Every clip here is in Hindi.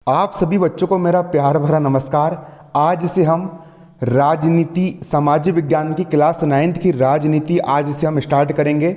आप सभी बच्चों को मेरा प्यार भरा नमस्कार। आज से हम राजनीति सामाजिक विज्ञान की क्लास 9th की राजनीति आज से हम स्टार्ट करेंगे।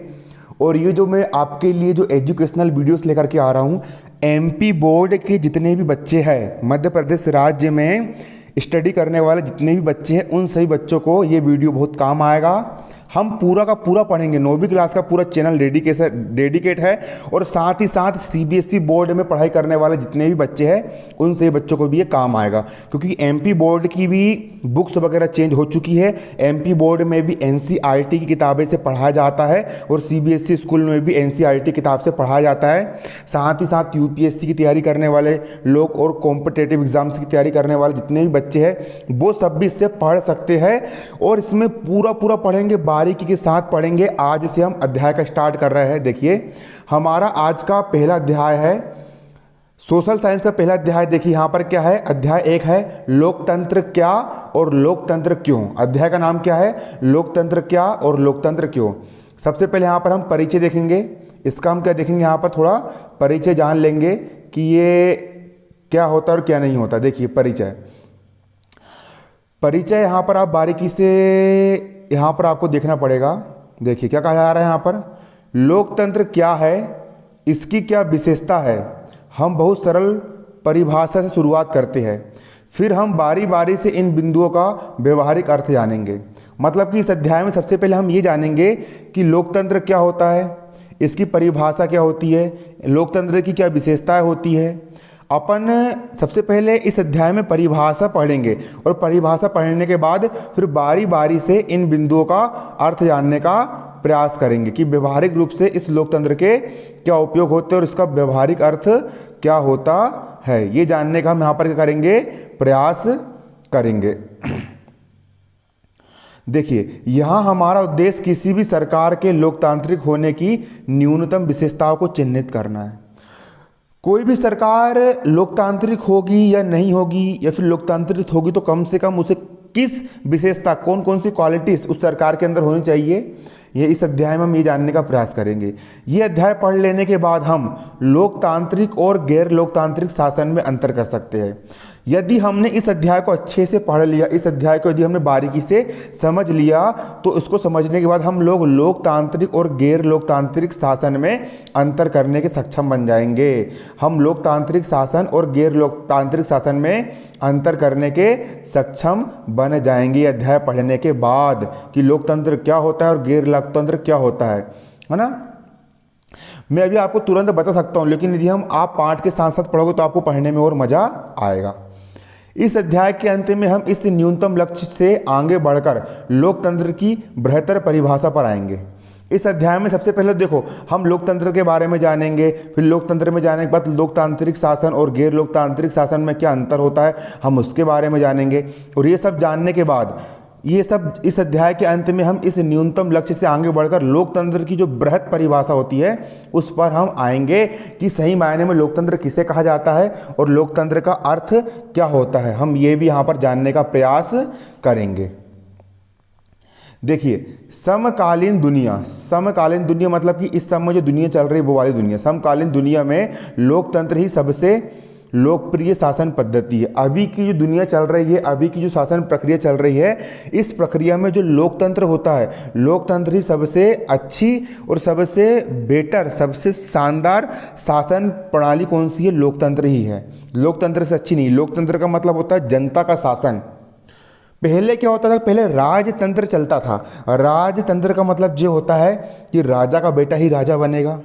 और ये जो मैं आपके लिए जो एजुकेशनल वीडियोस लेकर के आ रहा हूँ, एमपी बोर्ड के जितने भी बच्चे हैं, मध्य प्रदेश राज्य में स्टडी करने वाले जितने भी बच्चे हैं, उन सभी बच्चों को ये वीडियो बहुत काम आएगा। हम पूरा का पूरा पढ़ेंगे, 9वीं क्लास का पूरा चैनल डेडिकेट है। और साथ ही साथ सीबीएसई बोर्ड में पढ़ाई करने वाले जितने भी बच्चे हैं, उन सभी बच्चों को भी ये काम आएगा, क्योंकि एमपी बोर्ड की भी बुक्स वगैरह चेंज हो चुकी है। एमपी बोर्ड में भी एनसीईआरटी की किताबें से पढ़ाया जाता है और सीबीएसई स्कूल में भी एनसीईआरटी किताब से पढ़ाया जाता है। साथ ही साथ यूपीएससी की तैयारी करने वाले लोग और कॉम्पिटेटिव एग्जाम्स की तैयारी करने वाले जितने भी बच्चे हैं, वो सब भी इससे पढ़ सकते हैं। और इसमें पूरा पूरा पढ़ेंगे, बारीकी के साथ पढ़ेंगे। आज से हम अध्याय का स्टार्ट कर रहे हैं। देखिए, हमारा आज का पहला अध्याय है सोशल साइंस का पहला अध्याय। देखिए यहाँ पर क्या है, अध्याय 1 है लोकतंत्र क्या और लोकतंत्र क्यों। अध्याय का नाम क्या है, लोकतंत्र क्या और लोकतंत्र क्यों। सबसे पहले यहाँ पर हम परिचय देखेंगे। इसका हम क्या देखेंगे, यहाँ पर थोड़ा परिचय जान लेंगे कि ये क्या होता है और क्या नहीं होता। देखिए परिचय यहाँ पर आप बारीकी से यहाँ पर आपको देखना पड़ेगा। देखिए क्या कहा जा रहा है यहाँ पर, लोकतंत्र क्या है, इसकी क्या विशेषता है। हम बहुत सरल परिभाषा से शुरुआत करते हैं, फिर हम बारी बारी से इन बिंदुओं का व्यवहारिक अर्थ जानेंगे। मतलब कि इस अध्याय में सबसे पहले हम ये जानेंगे कि लोकतंत्र क्या होता है, इसकी परिभाषा क्या होती है, लोकतंत्र की क्या विशेषताएं होती है। अपन सबसे पहले इस अध्याय में परिभाषा पढ़ेंगे और परिभाषा पढ़ने के बाद फिर बारी बारी से इन बिंदुओं का अर्थ जानने का प्रयास करेंगे कि व्यवहारिक रूप से इस लोकतंत्र के क्या उपयोग होते हैं और इसका व्यवहारिक अर्थ क्या होता है। ये जानने का हम यहाँ पर क्या करेंगे, प्रयास करेंगे। देखिए, यहाँ हमारा उद्देश्य किसी भी सरकार के लोकतांत्रिक होने की न्यूनतम विशेषताओं को चिन्हित करना है। कोई भी सरकार लोकतांत्रिक होगी या नहीं होगी, या फिर लोकतांत्रिक होगी तो कम से कम उसे किस विशेषता, कौन कौन सी क्वालिटीज उस सरकार के अंदर होनी चाहिए, ये इस अध्याय में हम ये जानने का प्रयास करेंगे। ये अध्याय पढ़ लेने के बाद हम लोकतांत्रिक और गैर लोकतांत्रिक शासन में अंतर कर सकते हैं। यदि हमने इस अध्याय को अच्छे से पढ़ लिया, इस अध्याय को यदि हमने बारीकी से समझ लिया, तो इसको समझने के बाद हम लोग लोकतांत्रिक और गैर लोकतांत्रिक शासन में अंतर करने के सक्षम बन जाएंगे। हम लोकतांत्रिक शासन और गैर लोकतांत्रिक शासन में अंतर करने के सक्षम बन जाएंगे अध्याय पढ़ने के बाद, कि लोकतंत्र क्या होता है और गैर लोकतंत्र क्या होता है ना। मैं अभी आपको तुरंत बता सकता हूं, लेकिन यदि हम आप पाठ के साथ साथ पढ़ोगे तो आपको पढ़ने में और मजा आएगा। इस अध्याय के अंत में हम इस न्यूनतम लक्ष्य से आगे बढ़कर लोकतंत्र की बेहतर परिभाषा पर आएंगे। इस अध्याय में सबसे पहले देखो, हम लोकतंत्र के बारे में जानेंगे, फिर लोकतंत्र में जाने के बाद लोकतांत्रिक शासन और गैर लोकतांत्रिक शासन में क्या अंतर होता है, हम उसके बारे में जानेंगे। और ये सब जानने के बाद ये सब इस अध्याय के अंत में हम इस न्यूनतम लक्ष्य से आगे बढ़कर लोकतंत्र की जो बृहत परिभाषा होती है उस पर हम आएंगे कि सही मायने में लोकतंत्र किसे कहा जाता है और लोकतंत्र का अर्थ क्या होता है। हम ये भी यहाँ पर जानने का प्रयास करेंगे। देखिए, समकालीन दुनिया मतलब कि इस समय जो दुनिया चल रही है वो वाली दुनिया, समकालीन दुनिया में लोकतंत्र ही सबसे लोकप्रिय शासन पद्धति है। अभी की जो दुनिया चल रही है, अभी की जो शासन प्रक्रिया चल रही है, इस प्रक्रिया में जो लोकतंत्र होता है, लोकतंत्र ही सबसे अच्छी और सबसे बेटर, सबसे शानदार शासन प्रणाली कौन सी है, लोकतंत्र ही है। लोकतंत्र से अच्छी नहीं। लोकतंत्र का मतलब होता है जनता का शासन। पहले क्या होता था, पहले राजतंत्र चलता था। राजतंत्र का मतलब ये होता है कि राजा का बेटा ही राजा बनेगा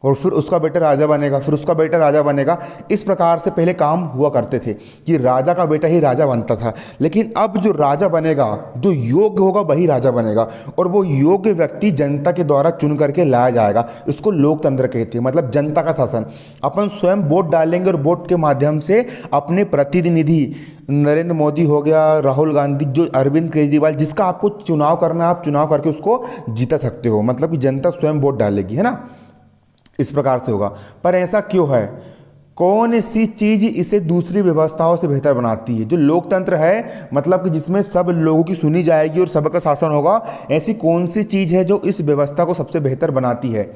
और फिर उसका बेटा राजा बनेगा, फिर उसका बेटा राजा बनेगा। इस प्रकार से पहले काम हुआ करते थे कि राजा का बेटा ही राजा बनता था। लेकिन अब जो राजा बनेगा, जो योग्य होगा वही राजा बनेगा, और वो योग्य व्यक्ति जनता के द्वारा चुन करके लाया जाएगा। इसको लोकतंत्र कहते हैं, मतलब जनता का शासन। अपन स्वयं वोट डालेंगे और वोट के माध्यम से अपने प्रतिनिधि, नरेंद्र मोदी हो गया, राहुल गांधी, जो अरविंद केजरीवाल, जिसका आपको चुनाव करना है, आप चुनाव करके उसको जीता सकते हो। मतलब कि जनता स्वयं वोट डालेगी, है ना। इस प्रकार से होगा। पर ऐसा क्यों है, कौन सी चीज इसे दूसरी व्यवस्थाओं से बेहतर बनाती है। जो लोकतंत्र है, मतलब कि जिसमें सब लोगों की सुनी जाएगी और सबका शासन होगा, ऐसी कौन सी चीज है जो इस व्यवस्था को सबसे बेहतर बनाती है।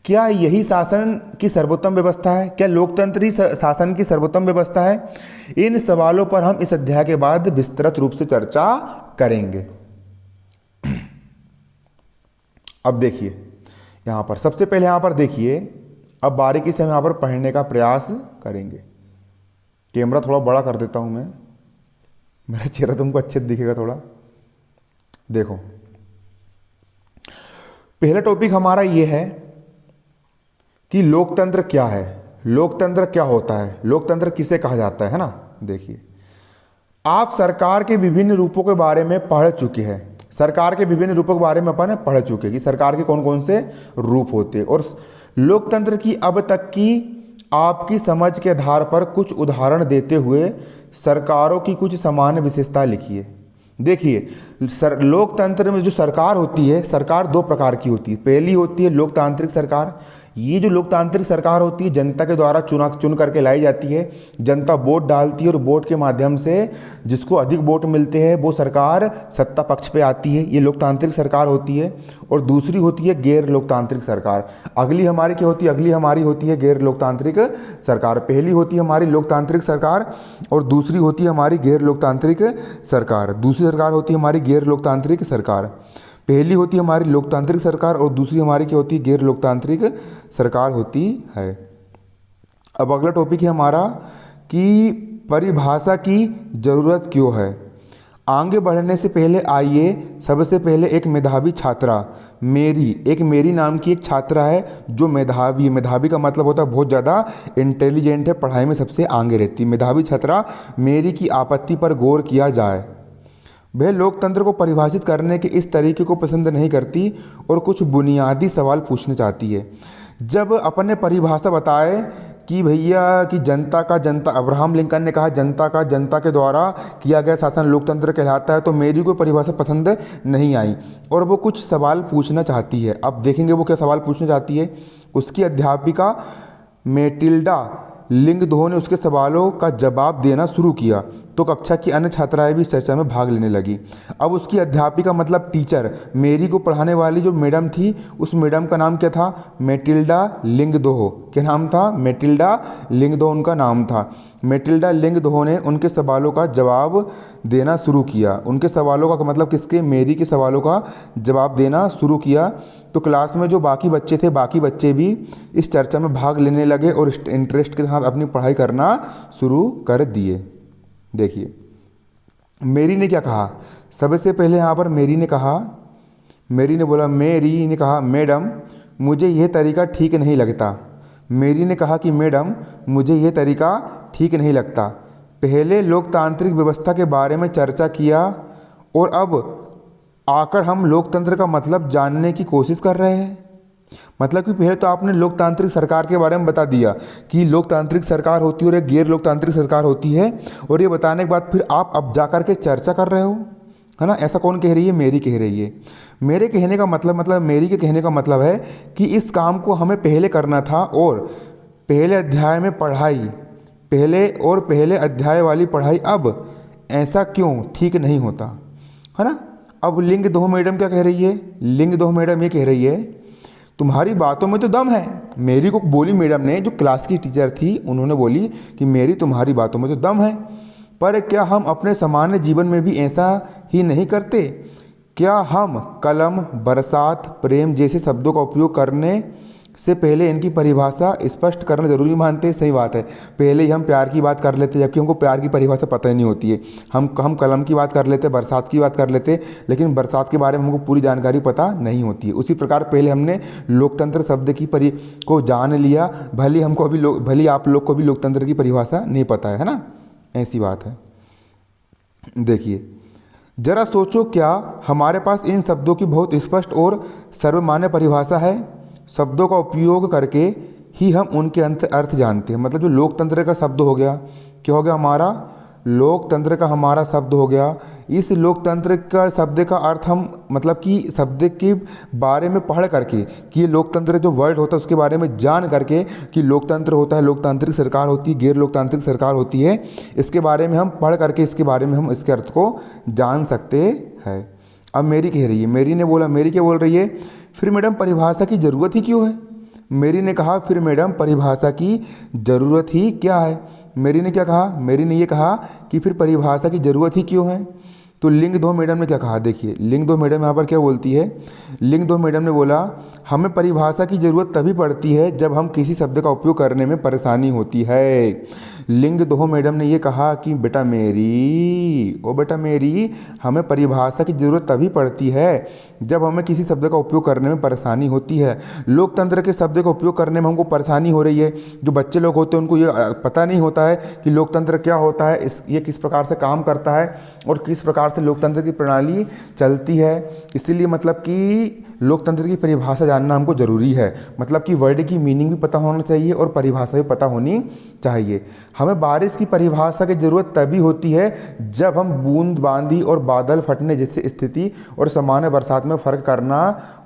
क्या यही शासन की सर्वोत्तम व्यवस्था है? क्या लोकतंत्र ही शासन की सर्वोत्तम व्यवस्था है? इन सवालों पर हम इस अध्याय के बाद विस्तृत रूप से चर्चा करेंगे। अब देखिए यहां पर, सबसे पहले यहां पर देखिए, अब बारीकी से हम यहां पर पढ़ने का प्रयास करेंगे। कैमरा थोड़ा बड़ा कर देता हूं मैं, मेरा चेहरा तुमको अच्छे से दिखेगा थोड़ा। देखो, पहला टॉपिक हमारा यह है कि लोकतंत्र क्या है, लोकतंत्र क्या होता है, लोकतंत्र किसे कहा जाता है ना। देखिए, आप सरकार के विभिन्न रूपों के बारे में पढ़ चुके हैं, सरकार के विभिन्न रूपों के बारे में अपन पढ़ चुके हैं कि सरकार के कौन कौन से रूप होते हैं, और लोकतंत्र की अब तक की आपकी समझ के आधार पर कुछ उदाहरण देते हुए सरकारों की कुछ सामान्य विशेषता लिखिए। देखिए, लोकतंत्र में जो सरकार होती है, सरकार दो प्रकार की होती है। पहली होती है लोकतांत्रिक सरकार। ये जो लोकतांत्रिक सरकार होती है जनता के द्वारा चुन करके लाई जाती है। जनता वोट डालती है और वोट के माध्यम से जिसको अधिक वोट मिलते हैं वो सरकार सत्ता पक्ष पे आती है, ये लोकतांत्रिक सरकार होती है। और दूसरी होती है गैर लोकतांत्रिक सरकार। अगली हमारी क्या होती है? अगली हमारी होती है गैर लोकतांत्रिक सरकार। पहली होती है हमारी लोकतांत्रिक सरकार और दूसरी होती है हमारी गैर लोकतांत्रिक सरकार। दूसरी सरकार होती है हमारी गैर लोकतांत्रिक सरकार। पहली होती है हमारी लोकतांत्रिक सरकार और दूसरी हमारी क्या होती है? गैर लोकतांत्रिक सरकार होती है। अब अगला टॉपिक है हमारा कि परिभाषा की जरूरत क्यों है। आगे बढ़ने से पहले आइए सबसे पहले एक मेधावी छात्रा, मेरी नाम की एक छात्रा है जो मेधावी, मेधावी का मतलब होता है बहुत ज़्यादा इंटेलिजेंट है, पढ़ाई में सबसे आगे रहती है। मेधावी छात्रा मेरी की आपत्ति पर गौर किया जाए। वह लोकतंत्र को परिभाषित करने के इस तरीके को पसंद नहीं करती और कुछ बुनियादी सवाल पूछना चाहती है। जब अपन ने परिभाषा बताए कि भैया कि जनता, अब्राहम लिंकन ने कहा जनता के द्वारा किया गया शासन लोकतंत्र कहलाता है, तो मेरी कोई परिभाषा पसंद नहीं आई और वो कुछ सवाल पूछना चाहती है। अब देखेंगे वो क्या सवाल पूछना चाहती है। उसकी अध्यापिका मेटिल्डा लिंगदो ने उसके सवालों का जवाब देना शुरू किया तो कक्षा की अन्य छात्राएं भी इस चर्चा में भाग लेने लगी। अब उसकी अध्यापिका मतलब टीचर, मेरी को पढ़ाने वाली जो मैडम थी, उस मैडम का नाम क्या था? मेटिल्डा लिंगदो। क्या नाम था? मेटिल्डा लिंगदो उनका नाम था। मेटिल्डा लिंगदो ने उनके सवालों का जवाब देना शुरू किया। उनके सवालों का मतलब किसके? मेरी के सवालों का जवाब देना शुरू किया। तो क्लास में जो बाकी बच्चे थे, बाकी बच्चे भी इस चर्चा में भाग लेने लगे और इंटरेस्ट के साथ अपनी पढ़ाई करना शुरू कर दिए। देखिए, मेरी ने क्या कहा? सबसे पहले यहाँ पर मेरी ने कहा मैडम मुझे यह तरीका ठीक नहीं लगता। मेरी ने कहा कि मैडम मुझे यह तरीका ठीक नहीं लगता। पहले लोकतांत्रिक व्यवस्था के बारे में चर्चा किया और अब आकर हम लोकतंत्र का मतलब जानने की कोशिश कर रहे हैं। मतलब कि पहले तो आपने लोकतांत्रिक सरकार के बारे में बता दिया कि लोकतांत्रिक सरकार होती है और एक गैर लोकतांत्रिक सरकार होती है, और ये बताने के बाद फिर आप अब जा कर के चर्चा कर रहे हो, है ना। ऐसा कौन कह रही है? मेरी कह रही है। मेरे कहने का मतलब मेरी के कहने का मतलब है कि इस काम को हमें पहले करना था और पहले अध्याय में पढ़ाई, पहले अध्याय वाली पढ़ाई अब ऐसा क्यों ठीक नहीं होता, है ना। अब लिंगदो मैडम क्या कह रही है? लिंगदो मैडम ये कह रही है तुम्हारी बातों में तो दम है। मेरी को बोली मैडम ने, जो क्लास की टीचर थी, उन्होंने बोली कि मेरी तुम्हारी बातों में तो दम है, पर क्या हम अपने सामान्य जीवन में भी ऐसा ही नहीं करते? क्या हम कलम, बरसात, प्रेम जैसे शब्दों का उपयोग करने से पहले इनकी परिभाषा स्पष्ट करना जरूरी मानते हैं? सही बात है, पहले ही हम प्यार की बात कर लेते जबकि हमको प्यार की परिभाषा पता ही नहीं होती है। हम कलम की बात कर लेते, बरसात की बात कर लेते, लेकिन बरसात के बारे में हमको पूरी जानकारी पता नहीं होती है। उसी प्रकार पहले हमने लोकतंत्र शब्द की को जान लिया, भले आप लोग को भी लोकतंत्र की परिभाषा नहीं पता है ना, ऐसी बात है। देखिए, जरा सोचो, क्या हमारे पास इन शब्दों की बहुत स्पष्ट और सर्वमान्य परिभाषा है? शब्दों का उपयोग करके ही हम उनके अर्थ जानते हैं। मतलब जो लोकतंत्र का शब्द हो गया, क्या हो गया हमारा? लोकतंत्र का हमारा शब्द हो गया। इस लोकतंत्र का शब्द का अर्थ हम मतलब कि शब्द के बारे में पढ़ करके कि ये लोकतंत्र जो वर्ड होता है उसके बारे में जान करके कि लोकतंत्र होता है, लोकतांत्रिक सरकार होती है, गैर लोकतांत्रिक सरकार होती है, इसके बारे में हम पढ़ करके इसके बारे में हम इसके अर्थ को जान सकते हैं। अब मेरी कह रही है, मेरी क्या बोल रही है? फिर मैडम परिभाषा की ज़रूरत ही क्यों है? मेरी ने कहा फिर मैडम परिभाषा की ज़रूरत ही क्या है। मेरी ने क्या कहा, मेरी ने ये कहा कि फिर परिभाषा की ज़रूरत ही क्यों है। तो लिंग दो मैडम ने क्या कहा, देखिए लिंग दो मैडम यहाँ पर क्या बोलती है। लिंग दो मैडम ने बोला हमें परिभाषा की ज़रूरत तभी पड़ती है जब हम किसी शब्द का उपयोग करने में परेशानी होती है। लिंग दो मैडम ने ये कहा कि बेटा मेरी हमें परिभाषा की ज़रूरत तभी पड़ती है जब हमें किसी शब्द का उपयोग करने में परेशानी होती है। लोकतंत्र के शब्द का उपयोग करने में हमको परेशानी हो रही है। जो बच्चे लोग होते हैं उनको ये पता नहीं होता है कि लोकतंत्र क्या होता है, ये किस प्रकार से काम करता है और किस प्रकार से लोकतंत्र की प्रणाली चलती है। इसीलिए मतलब कि लोकतंत्र की परिभाषा जानना हमको ज़रूरी है। मतलब कि वर्ड की मीनिंग भी पता होना चाहिए और परिभाषा भी पता होनी चाहिए। हमें बारिश की परिभाषा की ज़रूरत तभी होती है जब हम बूंदबांदी और बादल फटने जैसी स्थिति और सामान्य बरसात में फ़र्क करना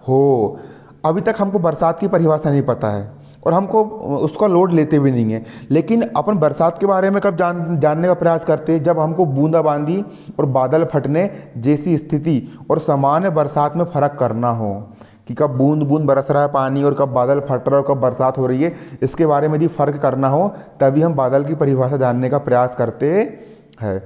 हो। अभी तक हमको बरसात की परिभाषा नहीं पता है और हमको उसका लोड लेते भी नहीं है, लेकिन अपन बरसात के बारे में कब जानने का प्रयास करते हैं, जब हमको बूंदाबांदी और बादल फटने जैसी स्थिति और सामान्य बरसात में फ़र्क करना हो कि कब बूंद बूंद बरस रहा है पानी और कब बादल फट रहा है और कब बरसात हो रही है। इसके बारे में यदि फ़र्क करना हो तभी हम बादल की परिभाषा जानने का प्रयास करते हैं।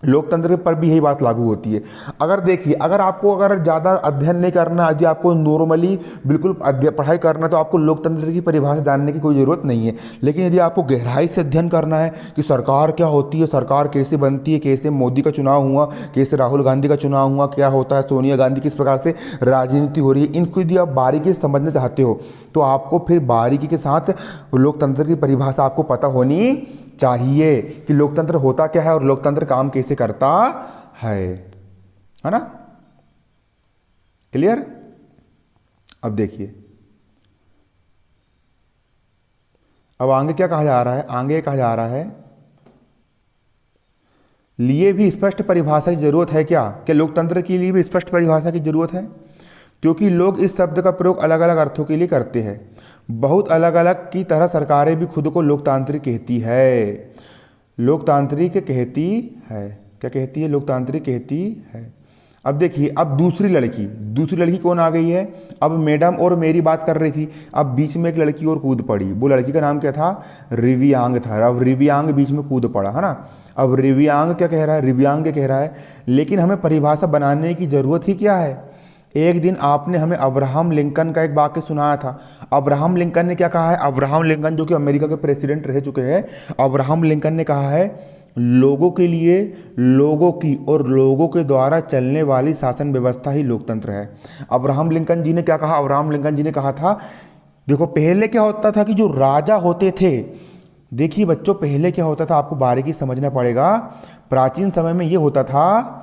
लोकतंत्र पर भी यही बात लागू होती है। अगर देखिए, अगर ज़्यादा अध्ययन नहीं करना, यदि आपको नॉर्मली बिल्कुल पढ़ाई करना है तो आपको लोकतंत्र की परिभाषा जानने की कोई ज़रूरत नहीं है। लेकिन यदि आपको गहराई से अध्ययन करना है कि सरकार क्या होती है, सरकार कैसे बनती है, कैसे मोदी का चुनाव हुआ, कैसे राहुल गांधी का चुनाव हुआ, क्या होता है, सोनिया गांधी किस प्रकार से राजनीति हो रही है, इनको यदि आप बारीकी से समझना चाहते हो तो आपको फिर बारीकी के साथ लोकतंत्र की परिभाषा आपको पता होनी चाहिए कि लोकतंत्र होता क्या है और लोकतंत्र काम कैसे करता है ना। क्लियर। अब देखिए, अब आगे क्या कहा जा रहा है, आगे कहा जा रहा है लिए भी स्पष्ट परिभाषा की जरूरत है क्या लोकतंत्र के लिए भी स्पष्ट परिभाषा की जरूरत है, क्योंकि लोग इस शब्द का प्रयोग अलग अलग अर्थों के लिए करते हैं। बहुत अलग अलग की तरह सरकारें भी खुद को लोकतांत्रिक कहती है। लोकतांत्रिक कहती है, क्या कहती है, लोकतांत्रिक कहती है। अब देखिए, अब दूसरी लड़की कौन आ गई है। अब मैडम और मेरी बात कर रही थी, अब बीच में एक लड़की और कूद पड़ी। वो लड़की का नाम क्या था, रिवियांग था। अब रिवियांग बीच में कूद पड़ा है ना। अब रिवियांग क्या कह रहा है, रिवियांग क्या कह रहा है, लेकिन हमें परिभाषा बनाने की जरूरत ही क्या है। एक दिन आपने हमें अब्राहम लिंकन का एक वाक्य सुनाया था। अब्राहम लिंकन ने क्या कहा है, अब्राहम लिंकन जो कि अमेरिका के प्रेसिडेंट रह चुके हैं, अब्राहम लिंकन ने कहा है लोगों के लिए, लोगों की और लोगों के द्वारा चलने वाली शासन व्यवस्था ही लोकतंत्र है। अब्राहम लिंकन जी ने क्या कहा, अब्राहम लिंकन जी ने कहा था, देखो पहले क्या होता था कि जो राजा होते थे, देखिए बच्चों पहले क्या होता था आपको बारीकी समझना पड़ेगा। प्राचीन समय में ये होता था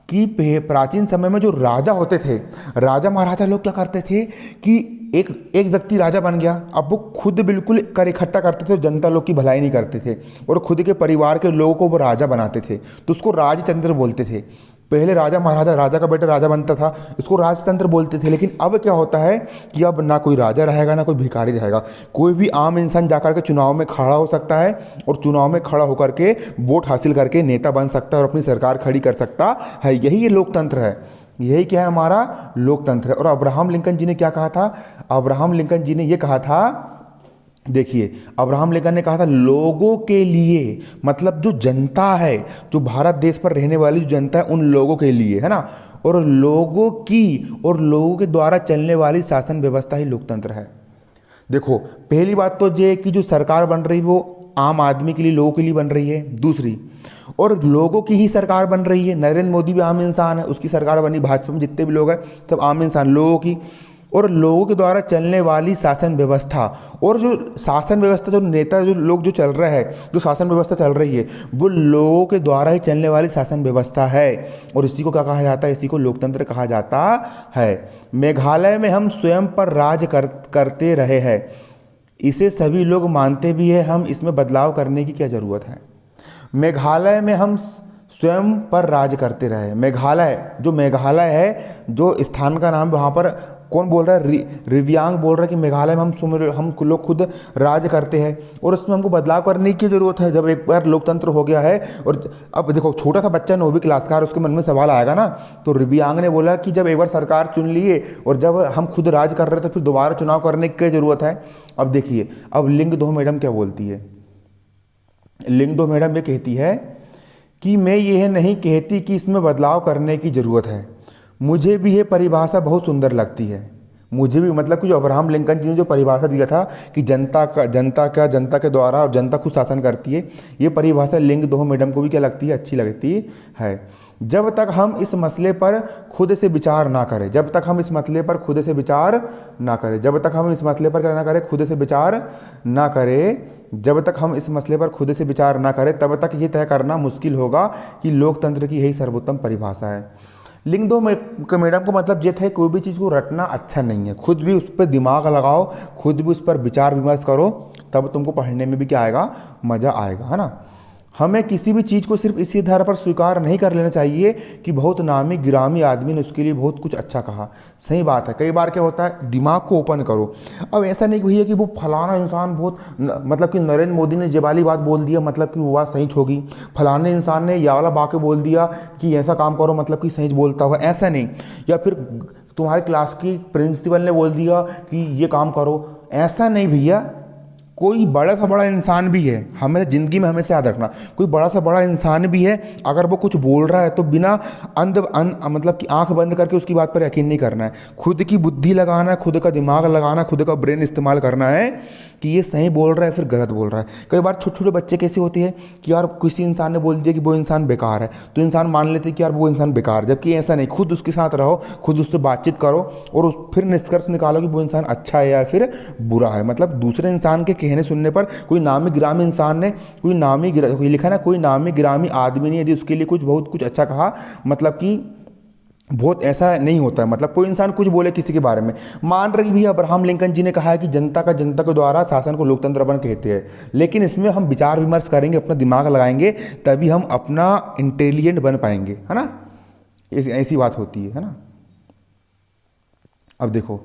कि प्राचीन समय में जो राजा होते थे, राजा महाराजा लोग क्या करते थे कि एक व्यक्ति राजा बन गया, अब वो खुद बिल्कुल कर इकट्ठा करते थे, जनता लोग की भलाई नहीं करते थे और खुद के परिवार के लोगों को वो राजा बनाते थे, तो उसको राजतंत्र बोलते थे। पहले राजा महाराजा, राजा का बेटा राजा बनता था, इसको राजतंत्र बोलते थे। लेकिन अब क्या होता है कि अब ना कोई राजा रहेगा ना कोई भिखारी रहेगा, कोई भी आम इंसान जाकर के चुनाव में खड़ा हो सकता है और चुनाव में खड़ा होकर के वोट हासिल करके नेता बन सकता है और अपनी सरकार खड़ी कर सकता है। यही ये लोकतंत्र है, यही क्या है हमारा लोकतंत्र है। और अब्राहम लिंकन जी ने क्या कहा था, अब्राहम लिंकन जी ने ये कहा था, देखिए अब्राहम लिंकन ने कहा था लोगों के लिए, मतलब जो जनता है, जो भारत देश पर रहने वाली जो जनता है उन लोगों के लिए, है ना, और लोगों की और लोगों के द्वारा चलने वाली शासन व्यवस्था ही लोकतंत्र है। देखो पहली बात तो ये कि जो सरकार बन रही है वो आम आदमी के लिए, लोगों के लिए बन रही है। दूसरी, और लोगों की ही सरकार बन रही है। नरेंद्र मोदी भी आम इंसान है, उसकी सरकार बनी, भाजपा में जितने भी लोग हैं सब आम इंसान, लोगों की और लोगों के द्वारा चलने वाली शासन व्यवस्था। और जो शासन व्यवस्था, जो नेता, जो लोग जो चल रहे हैं, जो शासन व्यवस्था चल रही है वो लोगों के द्वारा ही चलने वाली शासन व्यवस्था है। और इसी को क्या कहा जाता है, इसी को लोकतंत्र कहा जाता है। मेघालय में हम स्वयं पर राज करते रहे हैं, इसे सभी लोग मानते भी है, हम इसमें बदलाव करने की क्या ज़रूरत है। मेघालय में हम स्वयं पर राज करते रहे। मेघालय, जो मेघालय है, जो स्थान का नाम, वहाँ पर कौन बोल रहा है? रिव्यांग बोल रहा है कि मेघालय में हम लोग खुद राज करते हैं और उसमें हमको बदलाव करने की ज़रूरत है। जब एक बार लोकतंत्र हो गया है, और अब देखो छोटा सा बच्चा 9वीं क्लास का, उसके मन में सवाल आएगा ना। तो रिव्यांग ने बोला कि जब एक बार सरकार चुन लिए और जब हम खुद राज कर रहे हैं तो फिर दोबारा चुनाव करने की ज़रूरत है। अब देखिए, अब लिंगदोह मैडम क्या बोलती है। लिंगदोह मैडम ये कहती है कि मैं यह नहीं कहती कि इसमें बदलाव करने की ज़रूरत है, मुझे भी ये परिभाषा बहुत सुंदर लगती है। मुझे भी, मतलब कि जो अब्राहम लिंकन जी ने जो परिभाषा दिया था कि जनता के द्वारा और जनता खुद शासन करती है, ये परिभाषा लिंगदोह मैडम को भी क्या लगती है? अच्छी लगती है। जब तक हम इस मसले पर खुद से विचार ना करें, जब तक हम इस मसले पर खुद से विचार ना करें, जब तक हम इस मसले पर क्या ना करें? खुद से विचार ना करें, जब तक हम इस मसले पर खुद से विचार ना करें, तब तक ये तय करना मुश्किल होगा कि लोकतंत्र की यही सर्वोत्तम परिभाषा है। लिंगदोह मैडम को मतलब ये था, कोई भी चीज़ को रटना अच्छा नहीं है, खुद भी उस पर दिमाग लगाओ, खुद भी उस पर विचार विमर्श करो, तब तुमको पढ़ने में भी क्या आएगा? मज़ा आएगा, है ना। हमें किसी भी चीज़ को सिर्फ इसी आधार पर स्वीकार नहीं कर लेना चाहिए कि बहुत नामी गिरामी आदमी ने उसके लिए बहुत कुछ अच्छा कहा। सही बात है, कई बार क्या होता है, दिमाग को ओपन करो। अब ऐसा नहीं भैया कि वो फलाना इंसान बहुत मतलब कि नरेंद्र मोदी ने ये वाली बात बोल दिया मतलब कि वो बात सही होगी, फलाने इंसान ने या वाला बाके बोल दिया कि ऐसा काम करो मतलब कि सही बोलता होगा, ऐसा नहीं। या फिर तुम्हारी क्लास की प्रिंसिपल ने बोल दिया कि ये काम करो, ऐसा नहीं भैया। कोई बड़ा सा बड़ा इंसान भी है, हमें ज़िंदगी में हमेशा याद रखना, कोई बड़ा सा बड़ा इंसान भी है, अगर वो कुछ बोल रहा है तो बिना मतलब कि आंख बंद करके उसकी बात पर यकीन नहीं करना है। खुद की बुद्धि लगाना है, खुद का दिमाग लगाना, खुद का ब्रेन इस्तेमाल करना है कि ये सही बोल रहा है फिर गलत बोल रहा है। कई बार छोटे छोटे बच्चे कैसे होते हैं कि यार किसी इंसान ने बोल दिया कि वो इंसान बेकार है, तो इंसान मान लेते हैं कि यार वो इंसान बेकार, जबकि ऐसा नहीं। खुद उसके साथ रहो, खुद उससे बातचीत करो और फिर निष्कर्ष निकालो कि वो इंसान अच्छा है या फिर बुरा है। मतलब दूसरे इंसान के कहने सुनने पर, कोई नामी गिरामी इंसान ने कोई लिखा ना, कोई नामी गिरामी आदमी ने यदि उसके लिए बहुत कुछ अच्छा कहा, मतलब कि बहुत ऐसा नहीं होता है। मतलब कोई इंसान कुछ बोले किसी के बारे में, मान रही भी अब्राहम लिंकन जी ने कहा है कि जनता के द्वारा शासन को लोकतंत्र अपन कहते हैं, लेकिन इसमें हम विचार विमर्श करेंगे, अपना दिमाग लगाएंगे, तभी हम अपना इंटेलिजेंट बन पाएंगे, है ना। ऐसी बात होती है ना। अब देखो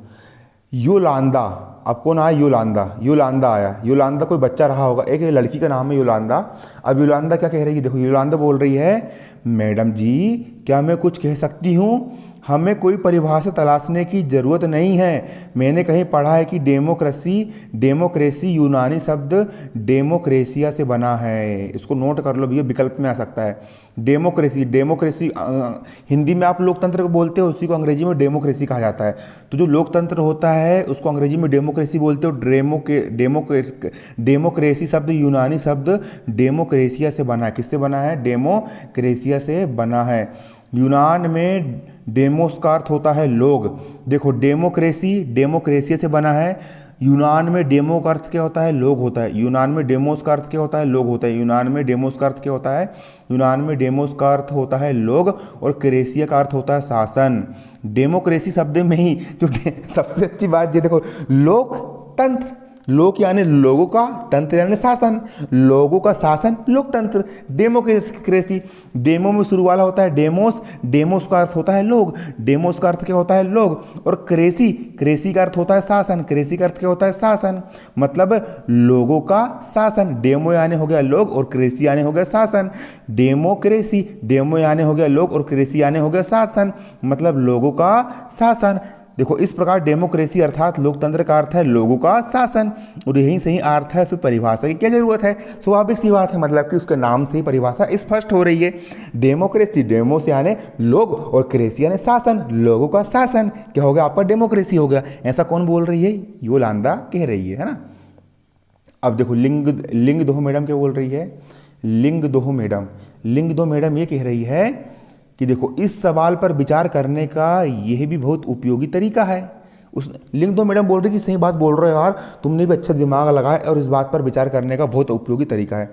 योलांदा, अब कौन आया? योलांदा आया। योलांदा कोई बच्चा रहा होगा, एक लड़की का नाम है योलांदा। अब योलांदा क्या कह रही है? देखो योलांदा बोल रही है, मैडम जी क्या मैं कुछ कह सकती हूँ? हमें कोई परिभाषा तलाशने की ज़रूरत नहीं है। मैंने कहीं पढ़ा है कि डेमोक्रेसी यूनानी शब्द डेमोक्रेसिया से बना है। इसको नोट कर लो भैया, विकल्प में आ सकता है। डेमोक्रेसी हिंदी में आप लोकतंत्र को बोलते हो, उसी को अंग्रेजी में डेमोक्रेसी कहा जाता है। तो जो लोकतंत्र होता है उसको अंग्रेजी में डेमोक्रेसी बोलते हो। डेमोक्रेसी शब्द यूनानी शब्द डेमोक्रेसिया से बना है। किससे बना है? डेमोक्रेसिया से बना है। यूनान में डेमोस का अर्थ होता है लोग। देखो डेमोक्रेसिया से बना है। यूनान में डेमो का अर्थ क्या होता है? लोग होता है। यूनान में डेमोस का अर्थ क्या होता है? लोग होता है। यूनान में डेमोस का अर्थ क्या होता है? यूनान में डेमोस का अर्थ होता है लोग, और क्रेसिया का अर्थ होता है शासन। डेमोक्रेसी शब्द में ही जो सबसे अच्छी बात ये देखो, लोकतंत्र, लोक यानी लोगों का, तंत्र यानी शासन, लोगों का शासन लोकतंत्र। डेमोक्रेसी, डेमो में शुरू वाला होता है डेमोस, डेमोस का अर्थ होता है लोग, डेमोस का अर्थ क्या होता है? लोग। और क्रेसी का अर्थ होता है शासन, क्रेसी का अर्थ क्या होता है? शासन। मतलब लोगों का शासन। डेमो यानी हो गया लोग और क्रेसी यानी हो गया शासन। डेमोक्रेसी, डेमो यानी हो गया लोग और क्रेसी यानी हो गया शासन, मतलब लोगों का शासन। देखो इस प्रकार डेमोक्रेसी अर्थात लोकतंत्र का अर्थ है लोगों का शासन, और यही सही अर्थ है। फिर परिभाषा की क्या जरूरत है? स्वाभाविक सी बात है, मतलब कि उसके नाम से ही परिभाषा स्पष्ट हो रही है। डेमोक्रेसी, डेमोस यानी लोग और क्रेसी यानी शासन, लोगों का शासन। क्या हो गया आपका? डेमोक्रेसी हो गया। ऐसा कौन बोल रही है? योलांदा कह रही है ना। अब देखो लिंगदोह मैडम क्या बोल रही है? लिंगदोह मैडम ये कह रही है कि देखो इस सवाल पर विचार करने का यह भी बहुत उपयोगी तरीका है। उस लिंगदोह मैडम बोल रही कि सही बात बोल रहे हो यार, तुमने भी अच्छा दिमाग लगाया और इस बात पर विचार करने का बहुत उपयोगी तरीका है।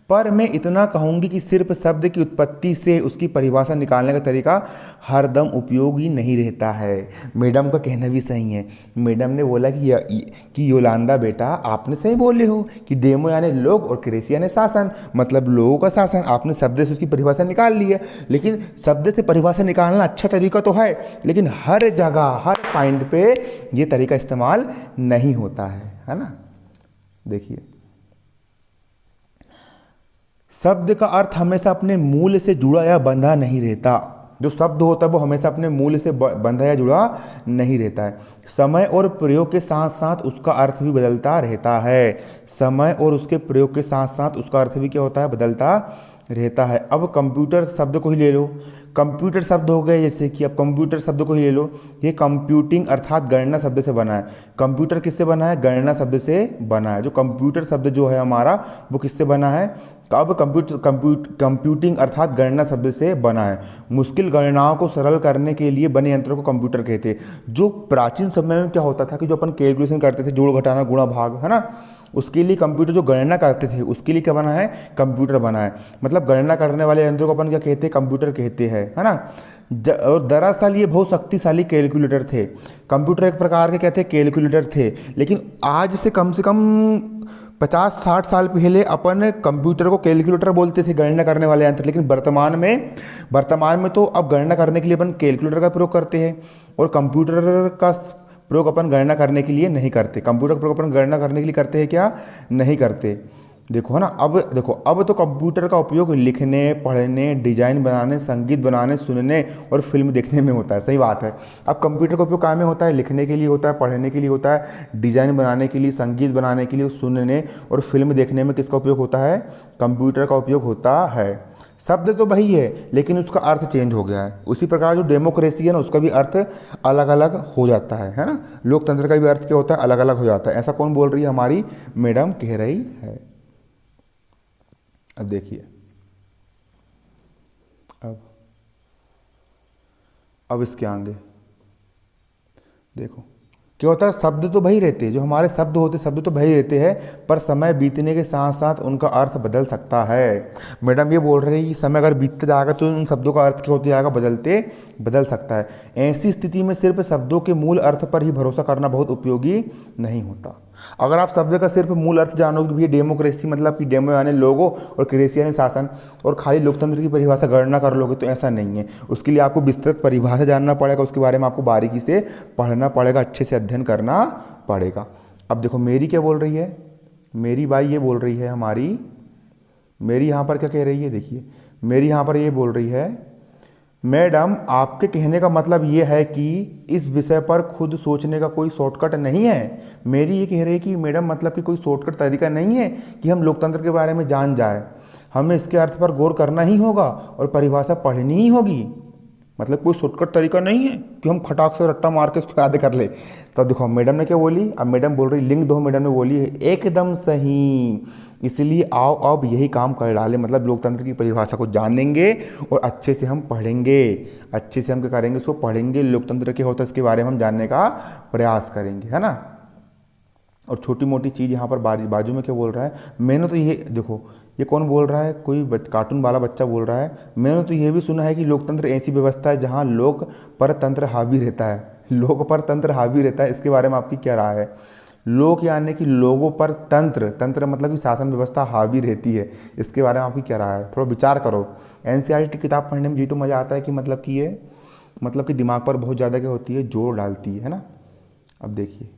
पर मैं इतना कहूँगी कि सिर्फ शब्द की उत्पत्ति से उसकी परिभाषा निकालने का तरीका हरदम उपयोगी नहीं रहता है। मैडम का कहना भी सही है। मैडम ने बोला कि योलांदा बेटा, आपने सही बोले हो कि डेमो यानी लोग और क्रेसी यानी शासन, मतलब लोगों का शासन। आपने शब्द से उसकी परिभाषा निकाल ली है, लेकिन शब्द से परिभाषा निकालना अच्छा तरीका तो है, लेकिन हर जगह हर पॉइंट पे ये तरीका इस्तेमाल नहीं होता है ना। देखिए, शब्द का अर्थ हमेशा अपने मूल से जुड़ा या बंधा नहीं रहता। जो शब्द होता है वो हमेशा अपने मूल से बंधा या जुड़ा नहीं रहता है। समय और प्रयोग के साथ साथ उसका अर्थ भी बदलता रहता है। समय और उसके प्रयोग के साथ साथ उसका अर्थ भी क्या होता है, बदलता रहता है। अब कंप्यूटर शब्द को ही ले लो, कंप्यूटर शब्द हो गए, जैसे कि अब कंप्यूटर शब्द को ही ले लो, ये कंप्यूटिंग अर्थात गणना शब्द से बना है। कंप्यूटर किससे बना है, गणना शब्द से बना है। जो कंप्यूटर शब्द जो है हमारा, वो किससे बना है, अब कंप्यूटिंग अर्थात गणना शब्द से बना है। मुश्किल गणनाओं को सरल करने के लिए बने यंत्रों को कंप्यूटर कहते हैं। जो प्राचीन समय में क्या होता था कि जो अपन कैलकुलेशन करते थे, जोड़ घटाना गुणा भाग, है ना, उसके लिए कंप्यूटर जो गणना करते थे उसके लिए क्या बना है, कंप्यूटर बना है। मतलब गणना करने वाले यंत्रों को अपन क्या कहते हैं, कंप्यूटर कहते हैं, है ना। और दरअसल ये बहुत शक्तिशाली कैलकुलेटर थे। कंप्यूटर एक प्रकार के क्या थे, कैलकुलेटर थे। लेकिन आज से कम 50-60 साल पहले अपन कंप्यूटर को कैलकुलेटर बोलते थे, गणना करने वाले यंत्र। लेकिन वर्तमान में तो अब गणना करने के लिए अपन कैलकुलेटर का प्रयोग करते हैं, और कंप्यूटर का प्रयोग अपन गणना करने के लिए नहीं करते। कंप्यूटर का प्रयोग अपन गणना करने के लिए करते हैं क्या, नहीं करते। देखो, है ना। अब तो कंप्यूटर का उपयोग लिखने, पढ़ने, डिजाइन बनाने, संगीत बनाने, सुनने और फिल्म देखने में होता है। सही बात है। अब कंप्यूटर का उपयोग काम में होता है, लिखने के लिए होता है, पढ़ने के लिए होता है, डिजाइन बनाने के लिए, संगीत बनाने के लिए, सुनने और फिल्म देखने में किसका उपयोग होता है, कंप्यूटर का उपयोग होता है। शब्द तो वही है, लेकिन उसका अर्थ चेंज हो गया है। उसी प्रकार जो डेमोक्रेसी है ना, उसका भी अर्थ अलग अलग हो जाता है ना। लोकतंत्र का भी अर्थ क्या होता है, अलग अलग हो जाता है। ऐसा कौन बोल रही है, हमारी मैडम कह रही है। अब देखिए, अब इसके आगे देखो क्या होता है। शब्द तो वही रहते हैं, जो हमारे शब्द होते, शब्द तो वही रहते हैं, पर समय बीतने के साथ साथ उनका अर्थ बदल सकता है। मैडम ये बोल रही है कि समय अगर बीतता जाएगा तो उन शब्दों का अर्थ क्या होता जाएगा, बदल सकता है। ऐसी स्थिति में सिर्फ शब्दों के मूल अर्थ पर ही भरोसा करना बहुत उपयोगी नहीं होता। अगर आप शब्द का सिर्फ मूल अर्थ जानोगे भी, डेमोक्रेसी मतलब कि डेमो यानी लोगों और क्रेसी यानी शासन, और खाली लोकतंत्र की परिभाषा गणना कर लोगे, तो ऐसा नहीं है। उसके लिए आपको विस्तृत परिभाषा जानना पड़ेगा, उसके बारे में आपको बारीकी से पढ़ना पड़ेगा, अच्छे से अध्ययन करना पड़ेगा। अब देखो, मेरी क्या बोल रही है, मेरी बाई ये बोल रही है हमारी, मेरी यहाँ पर क्या कह रही है, देखिए मेरी यहाँ पर ये बोल रही है, मैडम आपके कहने का मतलब ये है कि इस विषय पर खुद सोचने का कोई शॉर्टकट नहीं है। मेरी ये कह रही है कि मैडम मतलब कि कोई शॉर्टकट तरीका नहीं है कि हम लोकतंत्र के बारे में जान जाए। हमें इसके अर्थ पर गौर करना ही होगा और परिभाषा पढ़नी ही होगी। मतलब कोई शॉर्टकट तरीका नहीं है कि हम खटाक से रट्टा मार के उसको याद कर ले। तो देखो मैडम ने क्या बोली, अब मैडम बोल रही, लिंग दो, मैडम ने बोली है एकदम सही। इसलिए आओ अब यही काम कर डाले, मतलब लोकतंत्र की परिभाषा को जानेंगे और अच्छे से हम पढ़ेंगे, अच्छे से हम क्या करेंगे, उसको पढ़ेंगे, लोकतंत्र क्या होता है इसके बारे में हम जानने का प्रयास करेंगे, है ना। और छोटी मोटी चीज़ यहाँ पर बाजू में क्या बोल रहा है, मैंने तो ये देखो, ये कौन बोल रहा है, कोई कार्टून वाला बच्चा बोल रहा है, मैंने तो ये भी सुना है कि लोकतंत्र ऐसी व्यवस्था है जहाँ लोक पर तंत्र हावी रहता है। लोक पर तंत्र हावी रहता है, इसके बारे में आपकी क्या राय है। लोक यानी कि लोगों पर तंत्र, तंत्र मतलब कि शासन व्यवस्था हावी रहती है, इसके बारे में आपकी क्या राय है, थोड़ा विचार करो। एनसीईआरटी की किताब पढ़ने में जी तो मज़ा आता है कि मतलब कि ये मतलब कि दिमाग पर बहुत ज़्यादा क्या होती है, जोर डालती है ना। अब देखिए,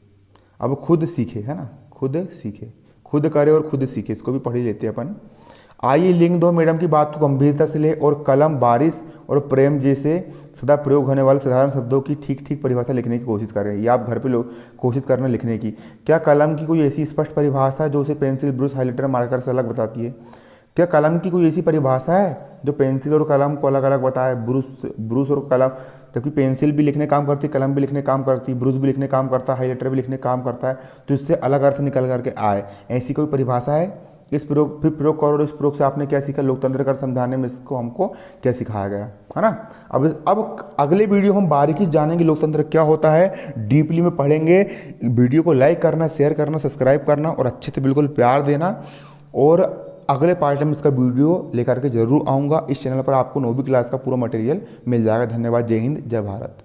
अब खुद सीखे, है ना, खुद सीखे, खुद करे और खुद सीखे, इसको भी पढ़ ही लेते हैं अपन। आइए लिंग दो मैडम की बात को गंभीरता से ले और कलम, बारिश और प्रेम जैसे सदा प्रयोग होने वाले साधारण शब्दों की ठीक ठीक परिभाषा लिखने की कोशिश करें। ये आप घर पे लोग कोशिश करना लिखने की। क्या कलम की कोई ऐसी स्पष्ट परिभाषा है जो उसे पेंसिल, ब्रश, हाइलाइटर, मार्कर से अलग बताती है। क्या कलम की कोई ऐसी परिभाषा है जो पेंसिल और कलम को अलग अलग बताए। ब्रश और कलम, जबकि पेंसिल भी लिखने काम करती, कलम भी लिखने काम करती, ब्रश भी लिखने काम करता है, हाइलाइटर भी लिखने काम करता है, तो इससे अलग अर्थ निकल करके आए, ऐसी कोई परिभाषा है। इस प्रयोग फिर प्रयोग करो, और इस प्रयोग से आपने क्या सीखा, लोकतंत्र कर समझाने में इसको हमको क्या सिखाया गया, है ना। अब अगले वीडियो हम बारीकी से जानेंगे लोकतंत्र क्या होता है, डीपली में पढ़ेंगे। वीडियो को लाइक करना, शेयर करना, सब्सक्राइब करना और अच्छे से बिल्कुल प्यार देना। और अगले पार्ट में इसका वीडियो लेकर के जरूर आऊँगा। इस चैनल पर आपको 9वीं क्लास का पूरा मटेरियल मिल जाएगा। धन्यवाद। जय हिंद, जय भारत।